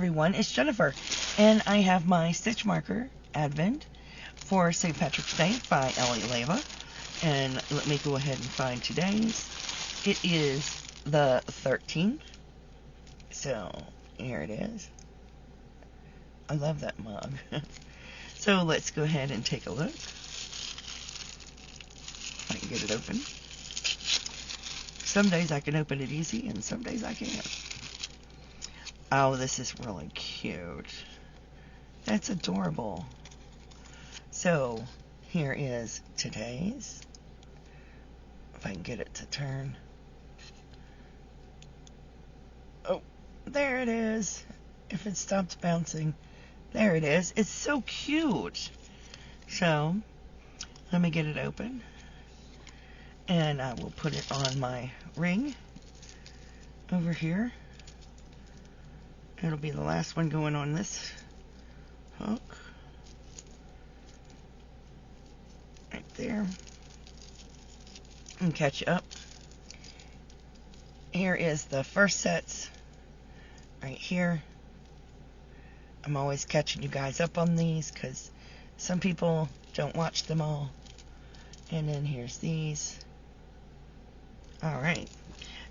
everyone, it's Jennifer, and I have my stitch marker advent for St. Patrick's Day by Ellie Leva. And let me go ahead and find today's. It is the 13th, so here it is. I love that mug. So let's go ahead and take a look. I can get it open. Some days I can open it easy, and some days I can't. Oh, this is really cute. That's adorable. So, here is today's. If I can get it to turn. Oh, there it is. If it stops bouncing. There it is. It's so cute. So, let me get it open. And I will put it on my ring over here. It'll be the last one going on this hook. Right there. And catch up. Here is the first sets. Right here. I'm always catching you guys up on these because some people don't watch them all. And then here's these. Alright.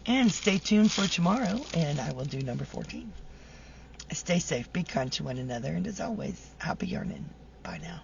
And stay tuned for tomorrow, and I will do number 14. Stay safe, be kind to one another, and as always, happy yarning. Bye now.